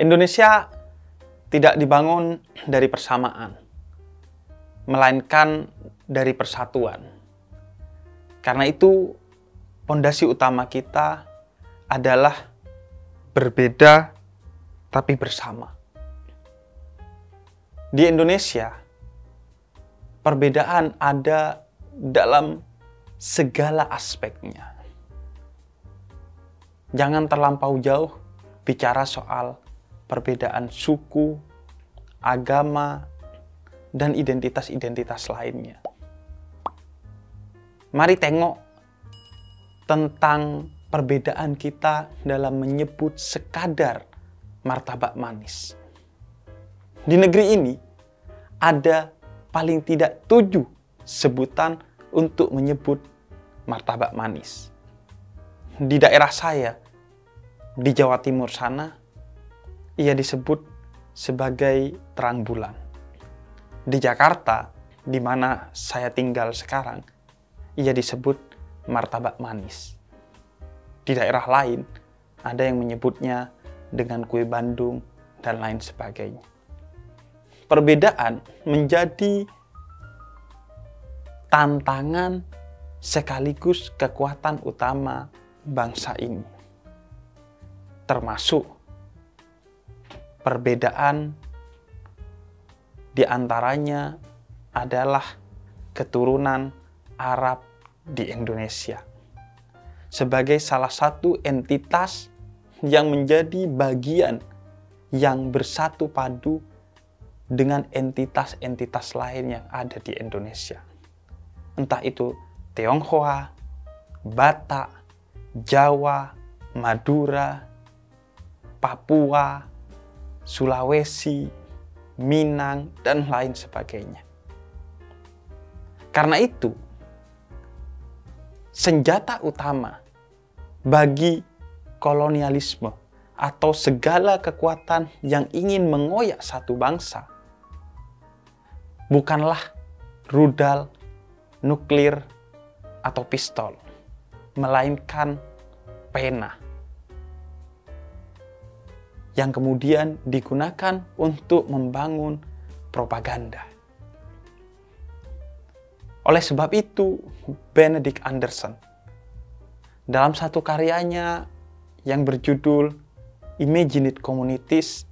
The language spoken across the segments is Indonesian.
Indonesia tidak dibangun dari persamaan, melainkan dari persatuan. Karena itu, pondasi utama kita adalah berbeda tapi bersama. Di Indonesia, perbedaan ada dalam segala aspeknya. Jangan terlampau jauh bicara soal perbedaan suku, agama, dan identitas-identitas lainnya. Mari tengok tentang perbedaan kita dalam menyebut sekadar martabak manis. Di negeri ini ada paling tidak 7 sebutan untuk menyebut martabak manis. Di daerah saya, di Jawa Timur sana, ia disebut sebagai terang bulan. Di Jakarta, di mana saya tinggal sekarang, ia disebut martabak manis. Di daerah lain, ada yang menyebutnya dengan kue Bandung dan lain sebagainya. Perbedaan menjadi tantangan sekaligus kekuatan utama bangsa ini. Termasuk perbedaan di antaranya adalah keturunan Arab di Indonesia. Sebagai salah satu entitas yang menjadi bagian yang bersatu padu dengan entitas-entitas lain yang ada di Indonesia. Entah itu Tionghoa, Batak, Jawa, Madura, Papua, Sulawesi, Minang, dan lain sebagainya. Karena itu, senjata utama bagi kolonialisme atau segala kekuatan yang ingin mengoyak satu bangsa bukanlah rudal, nuklir, atau pistol, melainkan pena yang kemudian digunakan untuk membangun propaganda. Oleh sebab itu, Benedict Anderson dalam satu karyanya yang berjudul Imagined Communities,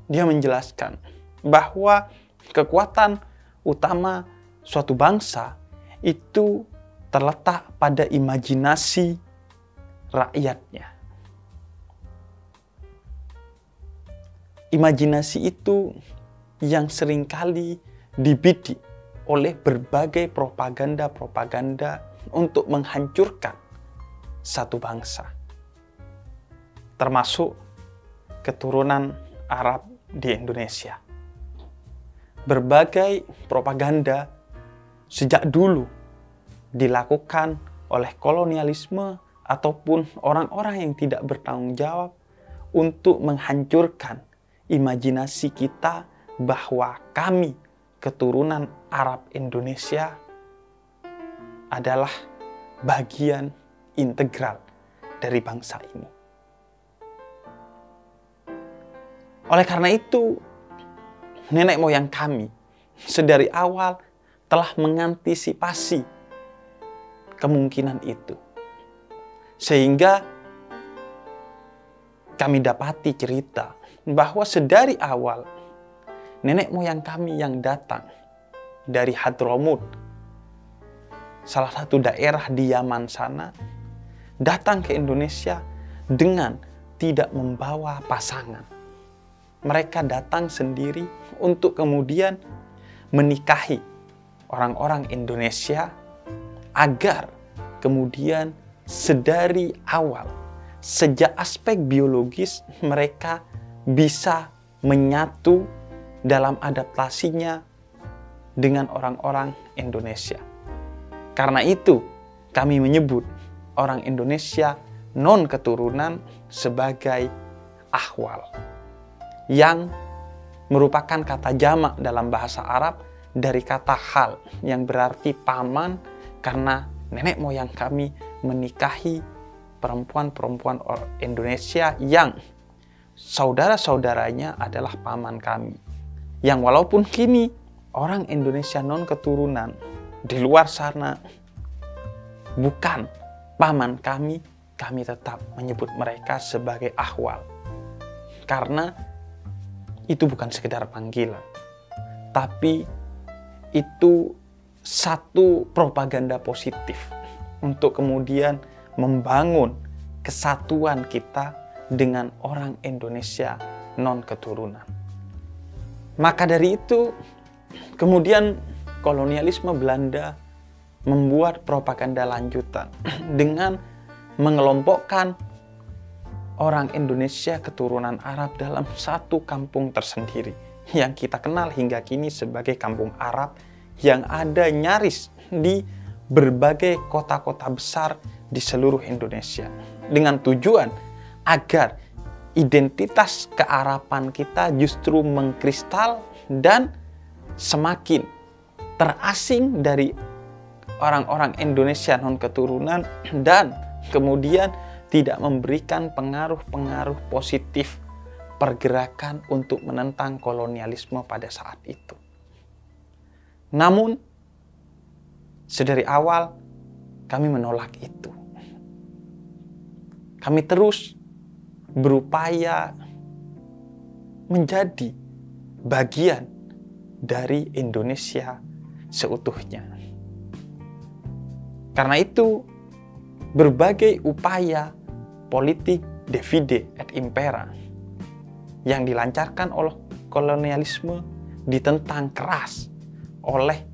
dia menjelaskan bahwa kekuatan utama suatu bangsa itu terletak pada imajinasi rakyatnya. Imajinasi itu yang seringkali dibidik oleh berbagai propaganda-propaganda untuk menghancurkan satu bangsa. Termasuk keturunan Arab di Indonesia. Berbagai propaganda sejak dulu dilakukan oleh kolonialisme ataupun orang-orang yang tidak bertanggung jawab untuk menghancurkan imajinasi kita bahwa kami, keturunan Arab Indonesia, adalah bagian integral dari bangsa ini. Oleh karena itu, nenek moyang kami sedari awal telah mengantisipasi kemungkinan itu. Sehingga kami dapati cerita bahwa sedari awal nenek moyang kami yang datang dari Hadramut, salah satu daerah di Yaman sana, datang ke Indonesia dengan tidak membawa pasangan. Mereka datang sendiri untuk kemudian menikahi orang-orang Indonesia agar kemudian sedari awal, sejak aspek biologis, mereka bisa menyatu dalam adaptasinya dengan orang-orang Indonesia. Karena itu, kami menyebut orang Indonesia non-keturunan sebagai ahwal, yang merupakan kata jamak dalam bahasa Arab dari kata hal, yang berarti paman, karena nenek moyang kami menikahi perempuan-perempuan Indonesia yang saudara-saudaranya adalah paman kami. Yang walaupun kini orang Indonesia non-keturunan di luar sana bukan paman kami, kami tetap menyebut mereka sebagai ahwal. Karena itu bukan sekedar panggilan, tapi itu satu propaganda positif untuk kemudian membangun kesatuan kita dengan orang Indonesia non-keturunan. Maka dari itu, kemudian kolonialisme Belanda membuat propaganda lanjutan dengan mengelompokkan orang Indonesia keturunan Arab dalam satu kampung tersendiri yang kita kenal hingga kini sebagai Kampung Arab, yang ada nyaris di berbagai kota-kota besar di seluruh Indonesia, dengan tujuan agar identitas kearapan kita justru mengkristal dan semakin terasing dari orang-orang Indonesia non-keturunan, dan kemudian tidak memberikan pengaruh-pengaruh positif pergerakan untuk menentang kolonialisme pada saat itu. Namun, sedari awal kami menolak itu. Kami terus berupaya menjadi bagian dari Indonesia seutuhnya. Karena itu, berbagai upaya politik divide et impera yang dilancarkan oleh kolonialisme ditentang keras oleh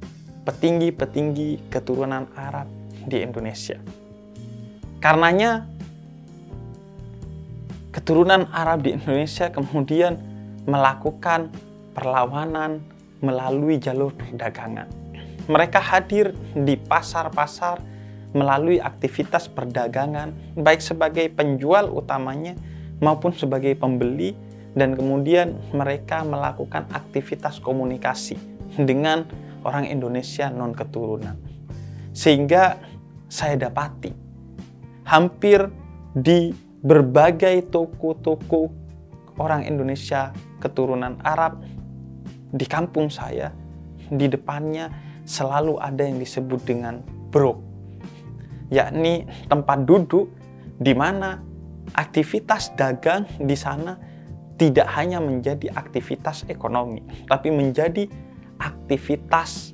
petinggi-petinggi keturunan Arab di Indonesia. Karenanya, keturunan Arab di Indonesia kemudian melakukan perlawanan melalui jalur perdagangan. Mereka hadir di pasar-pasar melalui aktivitas perdagangan, baik sebagai penjual utamanya maupun sebagai pembeli, dan kemudian mereka melakukan aktivitas komunikasi dengan orang Indonesia non-keturunan. Sehingga saya dapati hampir di berbagai toko-toko orang Indonesia keturunan Arab di kampung saya, di depannya selalu ada yang disebut dengan brok, yakni tempat duduk di mana aktivitas dagang di sana tidak hanya menjadi aktivitas ekonomi, tapi menjadi aktivitas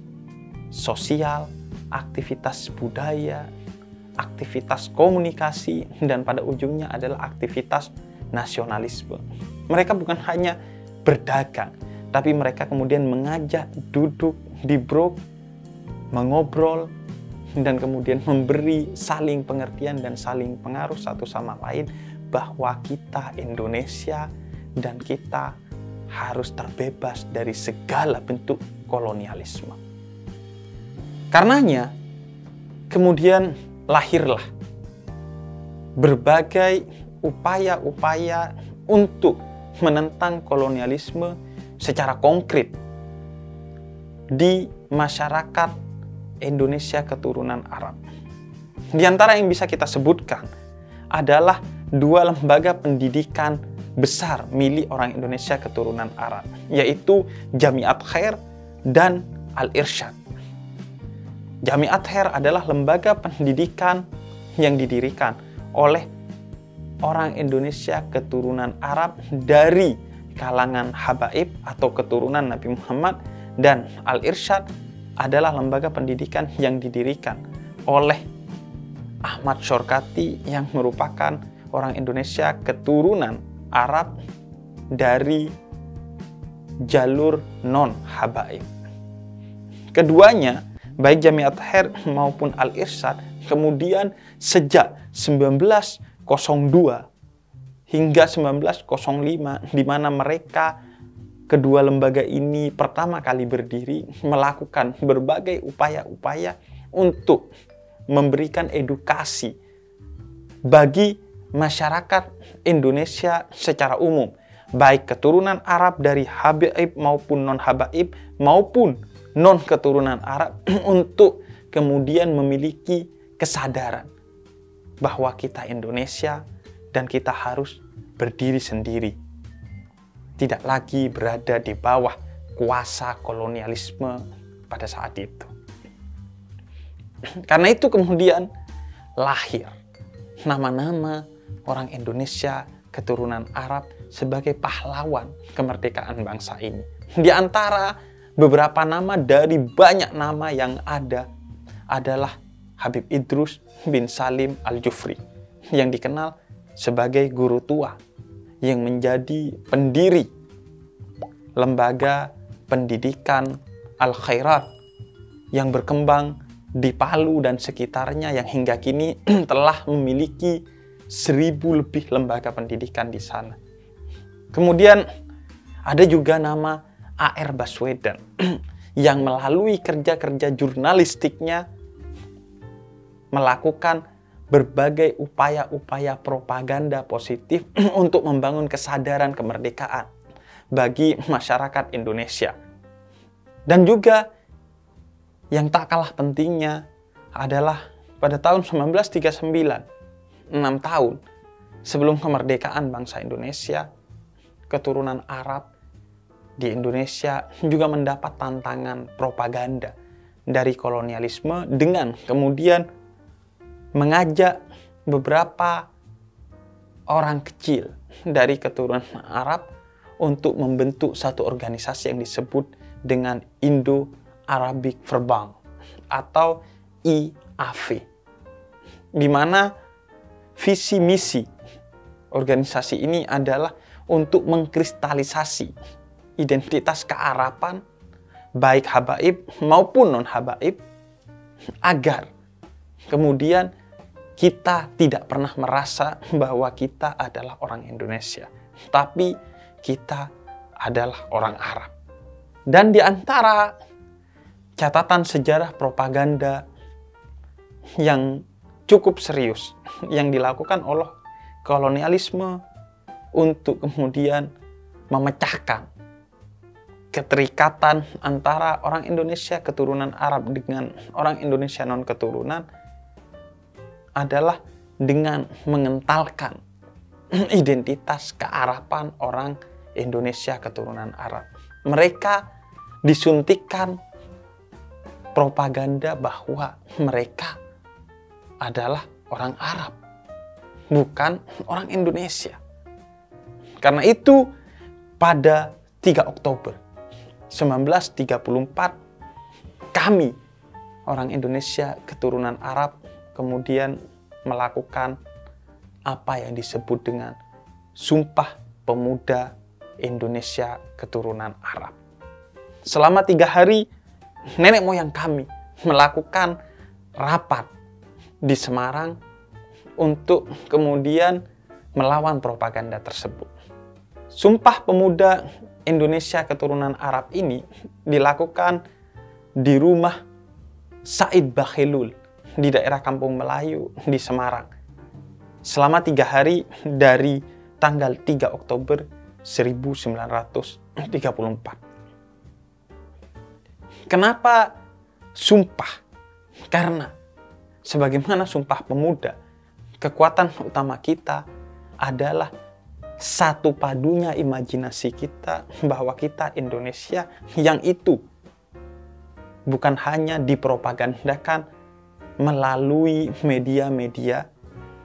sosial, aktivitas budaya, aktivitas komunikasi, dan pada ujungnya adalah aktivitas nasionalisme. Mereka bukan hanya berdagang, tapi mereka kemudian mengajak duduk di brok, mengobrol, dan kemudian memberi saling pengertian dan saling pengaruh satu sama lain bahwa kita Indonesia dan kita harus terbebas dari segala bentuk kolonialisme. Karenanya, kemudian lahirlah berbagai upaya-upaya untuk menentang kolonialisme secara konkret di masyarakat Indonesia keturunan Arab. Di antara yang bisa kita sebutkan adalah dua lembaga pendidikan besar milik orang Indonesia keturunan Arab, yaitu Jamiat Khair dan Al-Irsyad. Jamiat Khair adalah lembaga pendidikan yang didirikan oleh orang Indonesia keturunan Arab dari kalangan habaib atau keturunan Nabi Muhammad, dan Al-Irsyad adalah lembaga pendidikan yang didirikan oleh Ahmad Syarkati yang merupakan orang Indonesia keturunan Arab dari jalur non-habaib. Keduanya, baik Jamiat Khair maupun Al-Irsyad, kemudian sejak 1902 hingga 1905, di mana mereka kedua lembaga ini pertama kali berdiri, melakukan berbagai upaya-upaya untuk memberikan edukasi bagi masyarakat Indonesia secara umum, baik keturunan Arab dari habaib maupun non-habaib maupun non-keturunan Arab, untuk kemudian memiliki kesadaran bahwa kita Indonesia dan kita harus berdiri sendiri tidak lagi berada di bawah kuasa kolonialisme pada saat itu. Karena itu kemudian lahir nama-nama orang Indonesia keturunan Arab sebagai pahlawan kemerdekaan bangsa ini. Di antara beberapa nama dari banyak nama yang ada adalah Habib Idrus bin Salim Al-Jufri yang dikenal sebagai guru tua yang menjadi pendiri lembaga pendidikan Al-Khairat yang berkembang di Palu dan sekitarnya, yang hingga kini telah memiliki 1000 lebih lembaga pendidikan di sana. Kemudian ada juga nama A.R. Baswedan yang melalui kerja-kerja jurnalistiknya melakukan berbagai upaya-upaya propaganda positif untuk membangun kesadaran kemerdekaan bagi masyarakat Indonesia. Dan juga yang tak kalah pentingnya adalah pada tahun 1939, 6 tahun sebelum kemerdekaan bangsa Indonesia, keturunan Arab di Indonesia juga mendapat tantangan propaganda dari kolonialisme dengan kemudian mengajak beberapa orang kecil dari keturunan Arab untuk membentuk satu organisasi yang disebut dengan Indo-Arabic Verband atau IAV, di mana visi misi organisasi ini adalah untuk mengkristalisasi identitas kearapan baik habaib maupun non-habaib agar kemudian kita tidak pernah merasa bahwa kita adalah orang Indonesia, tapi kita adalah orang Arab. Dan di antara catatan sejarah propaganda yang cukup serius yang dilakukan oleh kolonialisme untuk kemudian memecahkan keterikatan antara orang Indonesia keturunan Arab dengan orang Indonesia non-keturunan adalah dengan mengentalkan identitas kearapan orang Indonesia keturunan Arab. Mereka disuntikkan propaganda bahwa mereka adalah orang Arab, bukan orang Indonesia. Karena itu, pada 3 Oktober 1934, kami, orang Indonesia keturunan Arab, kemudian melakukan apa yang disebut dengan Sumpah Pemuda Indonesia Keturunan Arab. Selama 3 hari, nenek moyang kami melakukan rapat di Semarang untuk kemudian melawan propaganda tersebut. Sumpah Pemuda Indonesia Keturunan Arab ini dilakukan di rumah Said Bakhilul di daerah Kampung Melayu di Semarang selama 3 hari dari tanggal 3 Oktober 1934. Kenapa sumpah? Karena sebagaimana Sumpah Pemuda, kekuatan utama kita adalah satu padunya imajinasi kita bahwa kita Indonesia, yang itu bukan hanya dipropagandakan melalui media-media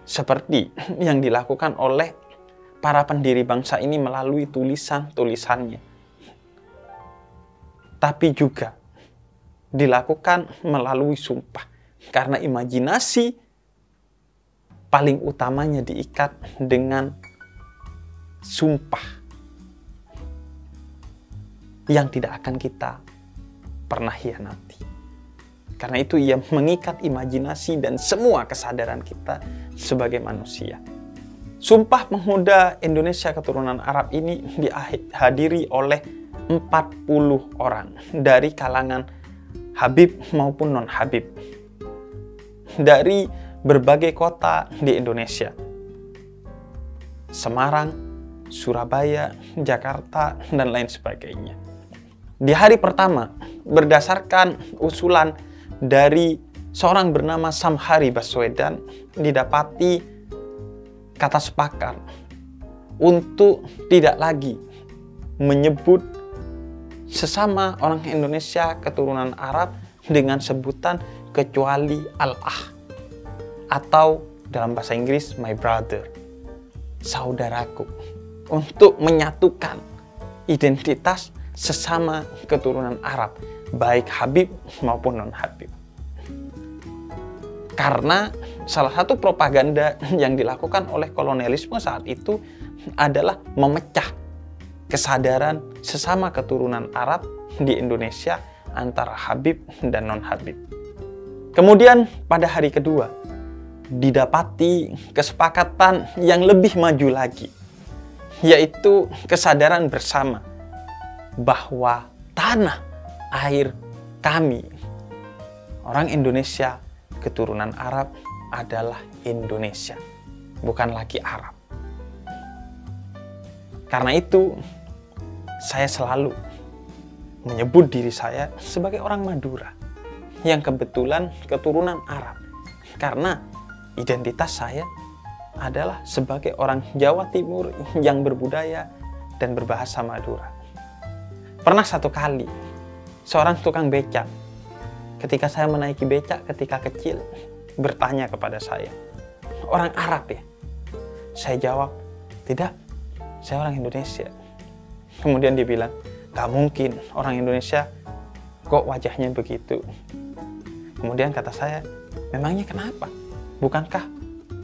seperti yang dilakukan oleh para pendiri bangsa ini melalui tulisan-tulisannya, tapi juga dilakukan melalui sumpah, karena imajinasi paling utamanya diikat dengan sumpah yang tidak akan kita pernah hianati. Karena itu ia mengikat imajinasi dan semua kesadaran kita sebagai manusia. Sumpah Pemuda Indonesia Keturunan Arab ini dihadiri oleh 40 orang dari kalangan Habib maupun non-Habib dari berbagai kota di Indonesia. Semarang, Surabaya, Jakarta, dan lain sebagainya. Di hari pertama, berdasarkan usulan dari seorang bernama Samhari Baswedan, didapati kata sepakat untuk tidak lagi menyebut sesama orang Indonesia keturunan Arab dengan sebutan kecuali Allah, atau dalam bahasa Inggris my brother, saudaraku, untuk menyatukan identitas sesama keturunan Arab, baik Habib maupun non-Habib. Karena salah satu propaganda yang dilakukan oleh kolonialisme saat itu adalah memecah kesadaran sesama keturunan Arab di Indonesia antara Habib dan non-Habib. Kemudian pada hari kedua didapati kesepakatan yang lebih maju lagi, yaitu kesadaran bersama bahwa tanah air kami, orang Indonesia keturunan Arab, adalah Indonesia, bukan lagi Arab. Karena itu, saya selalu menyebut diri saya sebagai orang Madura yang kebetulan keturunan Arab, karena identitas saya adalah sebagai orang Jawa Timur yang berbudaya dan berbahasa Madura. Pernah satu kali, seorang tukang becak, ketika saya menaiki becak ketika kecil, bertanya kepada saya, "Orang Arab ya?" Saya jawab, "Tidak, saya orang Indonesia." Kemudian dia bilang, "Gak mungkin, orang Indonesia kok wajahnya begitu?" Kemudian kata saya, "Memangnya kenapa? Bukankah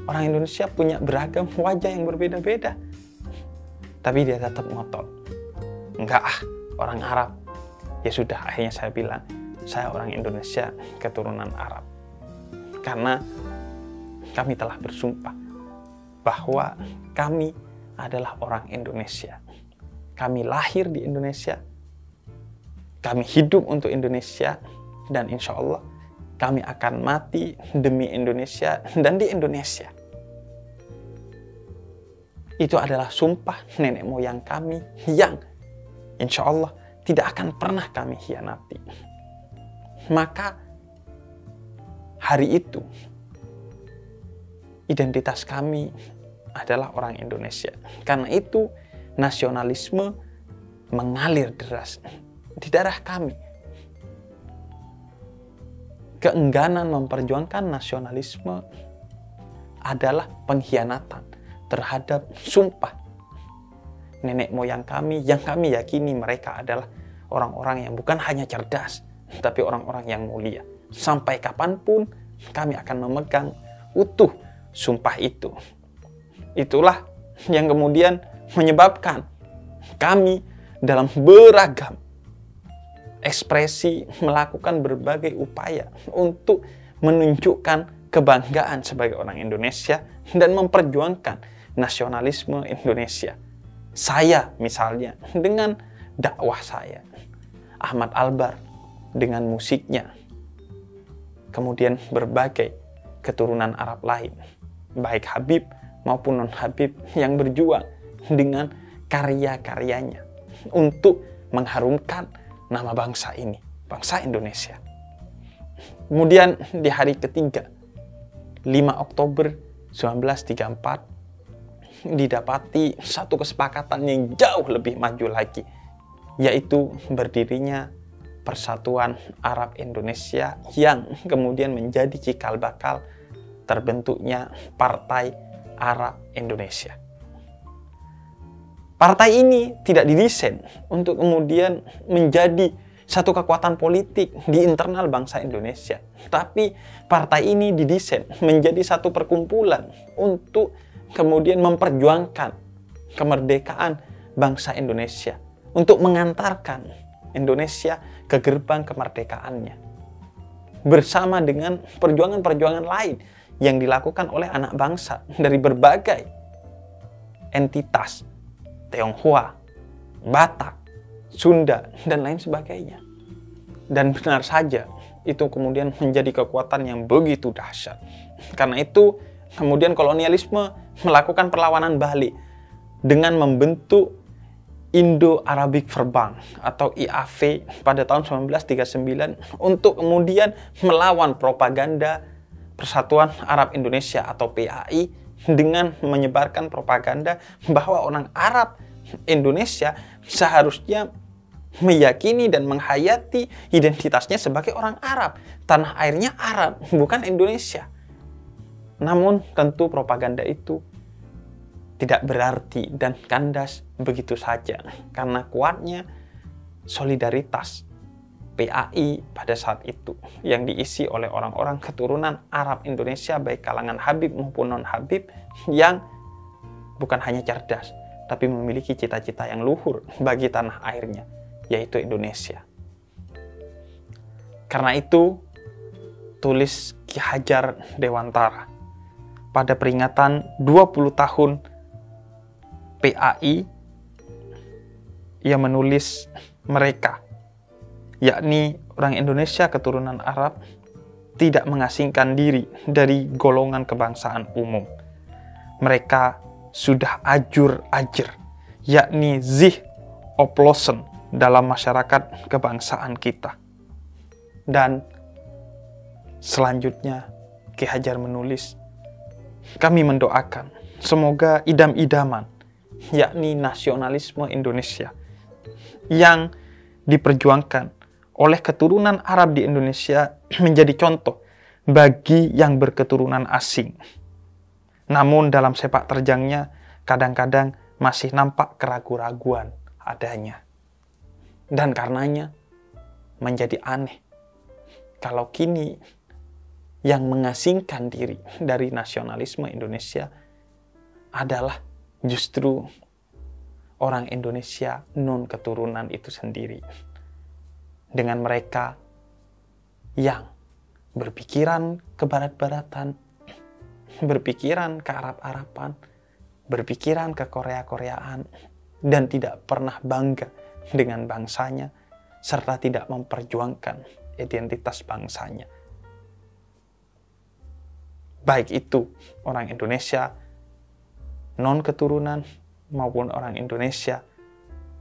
orang Indonesia punya beragam wajah yang berbeda-beda?" Tapi dia tetap ngotot, "Enggak ah, orang Arab." Ya sudah, akhirnya saya bilang, saya orang Indonesia keturunan Arab. Karena kami telah bersumpah bahwa kami adalah orang Indonesia. Kami lahir di Indonesia, kami hidup untuk Indonesia, dan insya Allah kami akan mati demi Indonesia dan di Indonesia. Itu adalah sumpah nenek moyang kami yang insya Allah tidak akan pernah kami hianati. Maka hari itu identitas kami adalah orang Indonesia. Karena itu nasionalisme mengalir deras di darah kami. Keengganan memperjuangkan nasionalisme adalah pengkhianatan terhadap sumpah nenek moyang kami yang kami yakini mereka adalah orang-orang yang bukan hanya cerdas, tapi orang-orang yang mulia. Sampai kapanpun kami akan memegang utuh sumpah itu. Itulah yang kemudian menyebabkan kami dalam beragam ekspresi melakukan berbagai upaya untuk menunjukkan kebanggaan sebagai orang Indonesia dan memperjuangkan nasionalisme Indonesia. Saya misalnya dengan dakwah saya, Ahmad Albar dengan musiknya, kemudian berbagai keturunan Arab lain, baik Habib maupun non-Habib yang berjuang dengan karya-karyanya untuk mengharumkan nama bangsa ini, bangsa Indonesia. Kemudian di hari ketiga, 5 Oktober 1934, didapati satu kesepakatan yang jauh lebih maju lagi, yaitu berdirinya Persatuan Arab Indonesia yang kemudian menjadi cikal bakal terbentuknya Partai Arab Indonesia. Partai ini tidak didesain untuk kemudian menjadi satu kekuatan politik di internal bangsa Indonesia, tapi partai ini didesain menjadi satu perkumpulan untuk kemudian memperjuangkan kemerdekaan bangsa Indonesia, untuk mengantarkan Indonesia ke gerbang kemerdekaannya, bersama dengan perjuangan-perjuangan lain yang dilakukan oleh anak bangsa dari berbagai entitas, Tionghoa, Batak, Sunda, dan lain sebagainya. Dan benar saja, itu kemudian menjadi kekuatan yang begitu dahsyat. Karena itu, kemudian kolonialisme melakukan perlawanan balik dengan membentuk Indo-Arabic Verband atau IAV pada tahun 1939 untuk kemudian melawan propaganda Persatuan Arab Indonesia atau PAI dengan menyebarkan propaganda bahwa orang Arab Indonesia seharusnya meyakini dan menghayati identitasnya sebagai orang Arab. Tanah airnya Arab, bukan Indonesia. Namun tentu propaganda itu tidak berarti dan kandas begitu saja karena kuatnya solidaritas PAI pada saat itu yang diisi oleh orang-orang keturunan Arab Indonesia baik kalangan Habib maupun non-Habib yang bukan hanya cerdas tapi memiliki cita-cita yang luhur bagi tanah airnya, yaitu Indonesia. Karena itu, tulis Ki Hajar Dewantara pada peringatan 20 tahun PAI, ia menulis mereka, yakni orang Indonesia keturunan Arab, tidak mengasingkan diri dari golongan kebangsaan umum. Mereka sudah ajur-ajur, yakni zih oplosen dalam masyarakat kebangsaan kita. Dan selanjutnya Ki Hajar menulis, kami mendoakan semoga idam-idaman, yakni nasionalisme Indonesia yang diperjuangkan oleh keturunan Arab di Indonesia menjadi contoh bagi yang berketurunan asing. Namun dalam sepak terjangnya kadang-kadang masih nampak keraguan-raguan adanya. Dan karenanya menjadi aneh kalau kini yang mengasingkan diri dari nasionalisme Indonesia adalah justru orang Indonesia non-keturunan itu sendiri. Dengan mereka yang berpikiran ke barat-baratan, berpikiran ke Arab-Araban, berpikiran ke Korea-Koreaan, dan tidak pernah bangga dengan bangsanya, serta tidak memperjuangkan identitas bangsanya. Baik itu orang Indonesia non-keturunan maupun orang Indonesia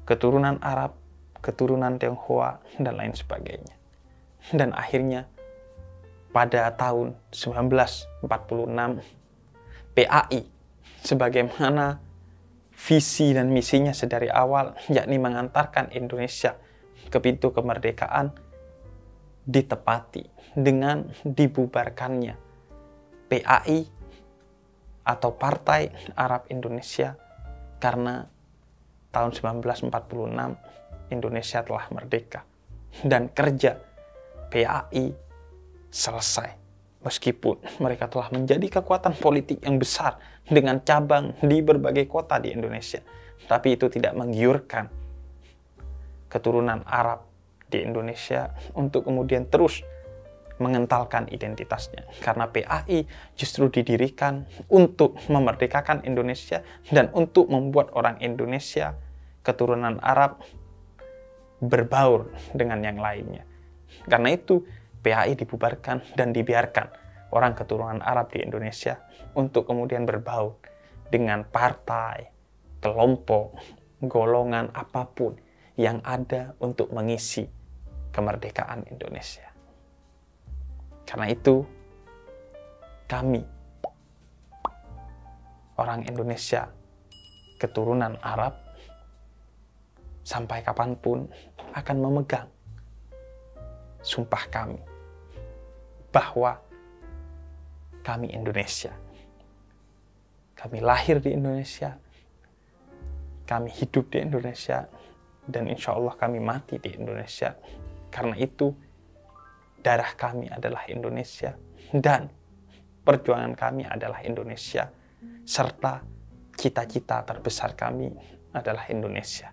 keturunan Arab, keturunan Tionghoa, dan lain sebagainya. Dan akhirnya pada tahun 1946 PAI sebagaimana visi dan misinya sedari awal, yakni mengantarkan Indonesia ke pintu kemerdekaan, ditepati dengan dibubarkannya PAI atau Partai Arab Indonesia karena tahun 1946 Indonesia telah merdeka dan kerja PAI selesai. Meskipun mereka telah menjadi kekuatan politik yang besar dengan cabang di berbagai kota di Indonesia, tapi itu tidak menggiurkan keturunan Arab di Indonesia untuk kemudian terus mengentalkan identitasnya. Karena PAI justru didirikan untuk memerdekakan Indonesia dan untuk membuat orang Indonesia keturunan Arab berbaur dengan yang lainnya. Karena itu PAI dibubarkan dan dibiarkan orang keturunan Arab di Indonesia untuk kemudian berbaur dengan partai, kelompok, golongan apapun yang ada untuk mengisi kemerdekaan Indonesia. Karena itu, kami, orang Indonesia keturunan Arab, sampai kapanpun akan memegang sumpah kami bahwa kami Indonesia. Kami lahir di Indonesia, kami hidup di Indonesia, dan insya Allah kami mati di Indonesia. Karena itu, darah kami adalah Indonesia, dan perjuangan kami adalah Indonesia, serta cita-cita terbesar kami adalah Indonesia.